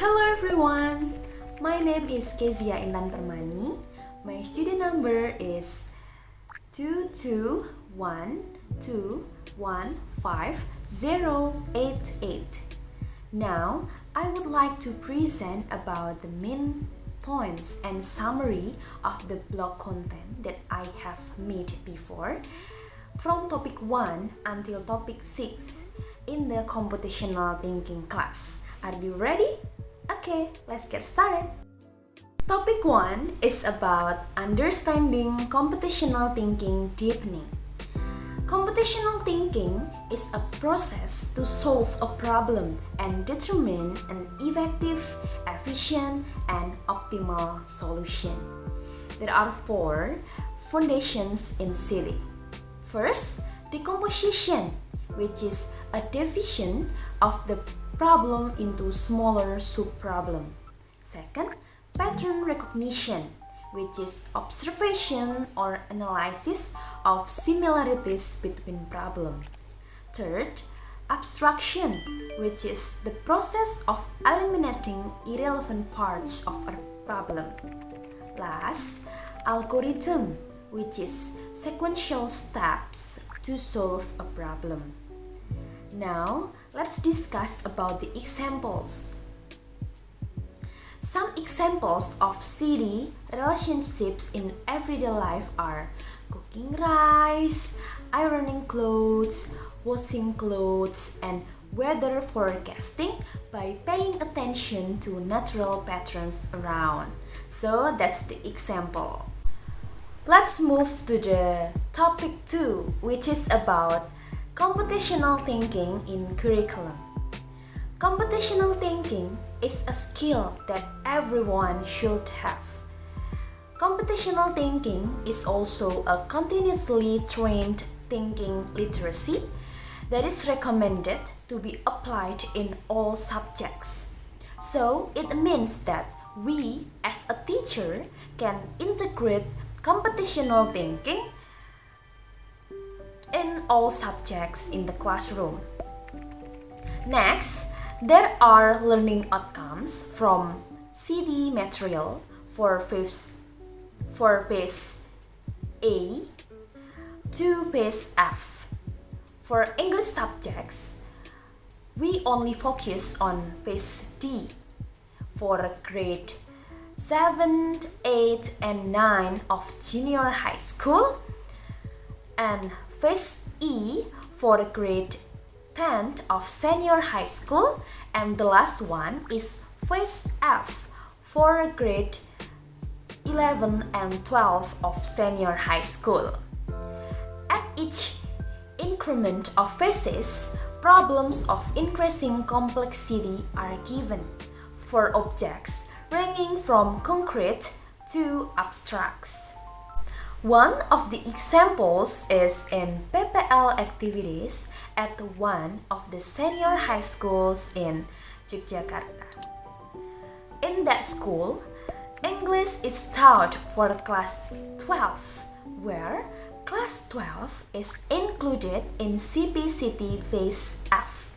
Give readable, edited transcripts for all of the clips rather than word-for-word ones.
Hello everyone, my name is Kezia Intan Permani. My student number is 221215088. Now, I would like to present about the main points and summary of the blog content that I have made before from topic 1 until topic 6 in the computational thinking class. Are you ready? Okay, let's get started. Topic 1 is about understanding computational thinking deepening. Computational thinking is a process to solve a problem and determine an effective, efficient, and optimal solution. There are 4 foundations in CD. First, decomposition, which is a division of the problem into smaller sub-problems. Second, pattern recognition, which is observation or analysis of similarities between problems. Third, abstraction, which is the process of eliminating irrelevant parts of a problem. Last, algorithm, which is sequential steps to solve a problem. Now, let's discuss about the examples. Some examples of CD relationships in everyday life are cooking rice, ironing clothes, washing clothes, and weather forecasting by paying attention to natural patterns around. So that's the example. Let's move to the topic 2, which is about computational thinking in curriculum. Computational thinking is a skill that everyone should have. Computational thinking is also a continuously trained thinking literacy that is recommended to be applied in all subjects. So it means that we as a teacher can integrate computational thinking in all subjects in the classroom. Next, there are learning outcomes from CD material for page A to page F. For English subjects, we only focus on page D. For grade 7, 8, and 9 of junior high school, and phase E for grade 10 of senior high school, and the last one is phase F for grade 11 and 12 of senior high school. At each increment of phases, problems of increasing complexity are given for objects ranging from concrete to abstracts. One of the examples is in PPL activities at one of the senior high schools in Yogyakarta. In that school, English is taught for class 12, where class 12 is included in CPCT phase F.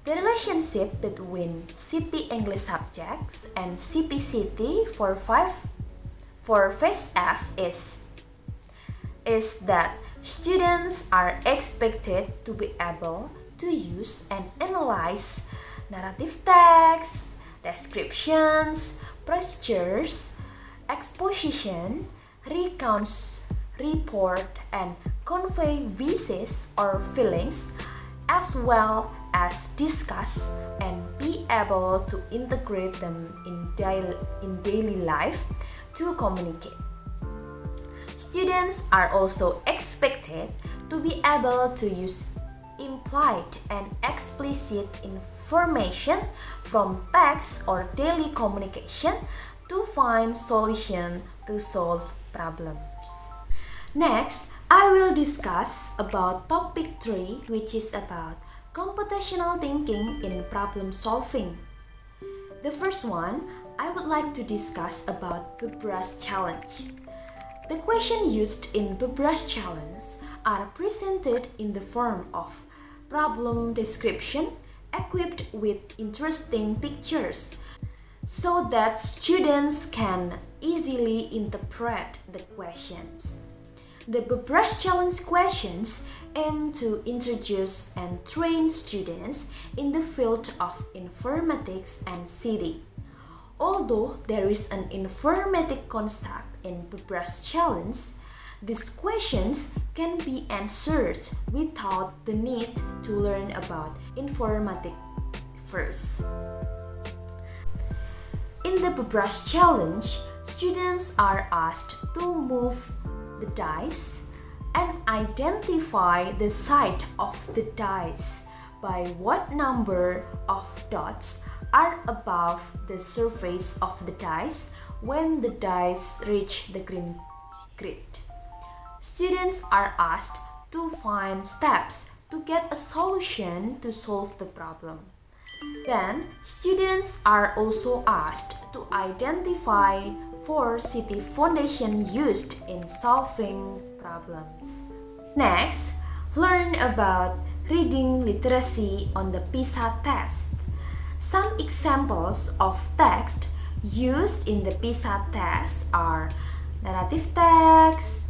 The relationship between CP English subjects and CPCT for phase F is that students are expected to be able to use and analyze narrative text, descriptions, procedures, exposition, recounts, report, and convey wishes or feelings, as well as discuss and be able to integrate them in daily life to communicate. Students are also expected to be able to use implied and explicit information from text or daily communication to find solutions to solve problems. Next, I will discuss about topic 3, which is about computational thinking in problem solving. The first one, I would like to discuss about Bubras challenge. The questions used in Bubras challenge are presented in the form of problem description, equipped with interesting pictures so that students can easily interpret the questions. The Bebras Challenge questions aim to introduce and train students in the field of informatics and CT. Although there is an informatic concept in Bebras Challenge, these questions can be answered without the need to learn about informatics first. In the Bebras Challenge, students are asked to move the dice and identify the side of the dice by what number of dots are above the surface of the dice when the dice reach the green grid. Students are asked to find steps to get a solution to solve the problem. Then, students are also asked to identify 4 city foundations used in solving problems. Next, learn about reading literacy on the PISA test. Some examples of text used in the PISA test are narrative text,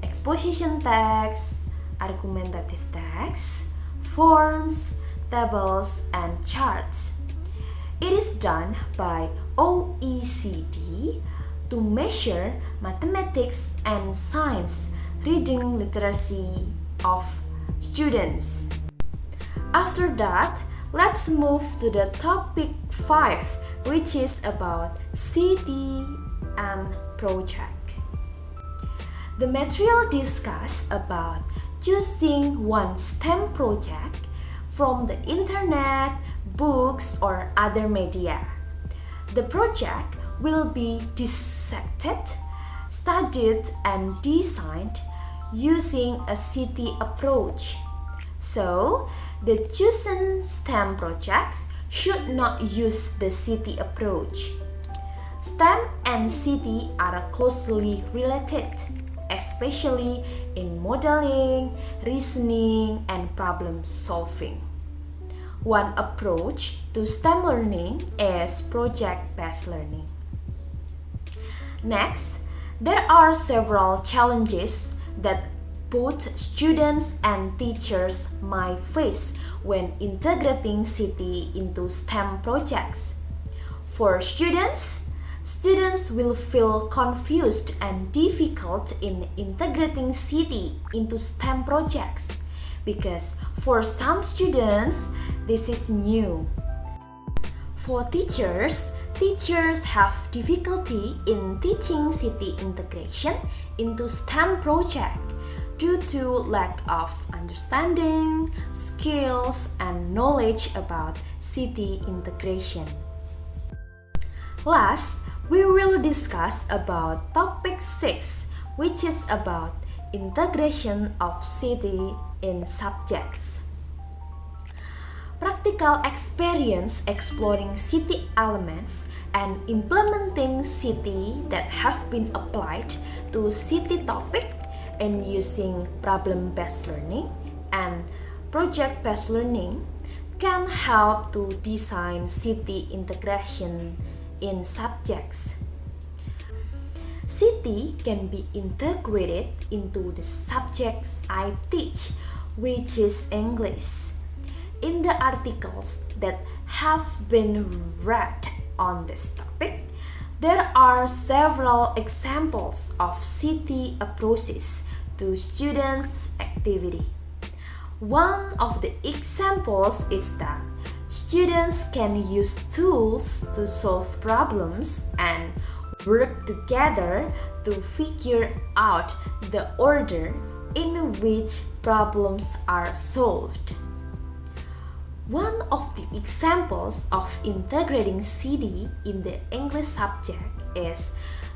exposition text, argumentative text, forms, tables, and charts. It is done by OECD to measure mathematics and science reading literacy of students. After that, let's move to the topic 5, which is about city and project. The material discussed about choosing one STEM project from the internet, books, or other media. The project will be dissected, studied, and designed using a city approach. So, the chosen STEM projects should not use the city approach. STEM and city are closely related, especially in modeling, reasoning, and problem solving. One approach to STEM learning is project-based learning. Next, there are several challenges that both students and teachers might face when integrating city into STEM projects. For students will feel confused and difficult in integrating city into STEM projects because for some students, this is new. For teachers have difficulty in teaching city integration into STEM project due to lack of understanding, skills, and knowledge about city integration. Last, we will discuss about topic 6, which is about integration of city in subjects. Practical experience exploring city elements and implementing city that have been applied to city topic and using problem-based learning and project-based learning can help to design city integration in subjects. City can be integrated into the subjects I teach, which is English. In the articles that have been read on this topic, there are several examples of city approaches to students' activity. One of the examples is that students can use tools to solve problems and work together to figure out the order in which problems are solved. One of the examples of integrating city in the English subject is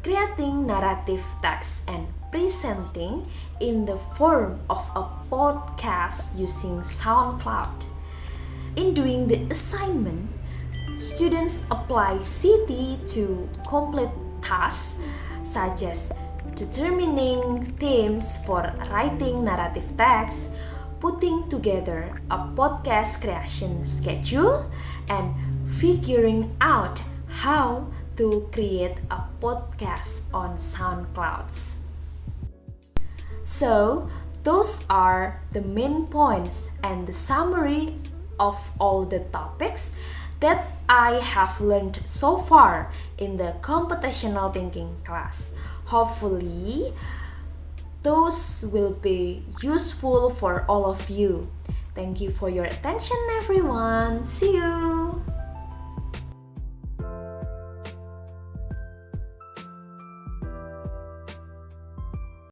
creating narrative text and presenting in the form of a podcast using SoundCloud. In doing the assignment, students apply city to complete tasks such as determining themes for writing narrative text, putting together a podcast creation schedule and figuring out how to create a podcast on SoundCloud. So, those are the main points and the summary of all the topics that I have learned so far in the computational thinking class. Hopefully, those will be useful for all of you. Thank you for your attention, everyone. See you.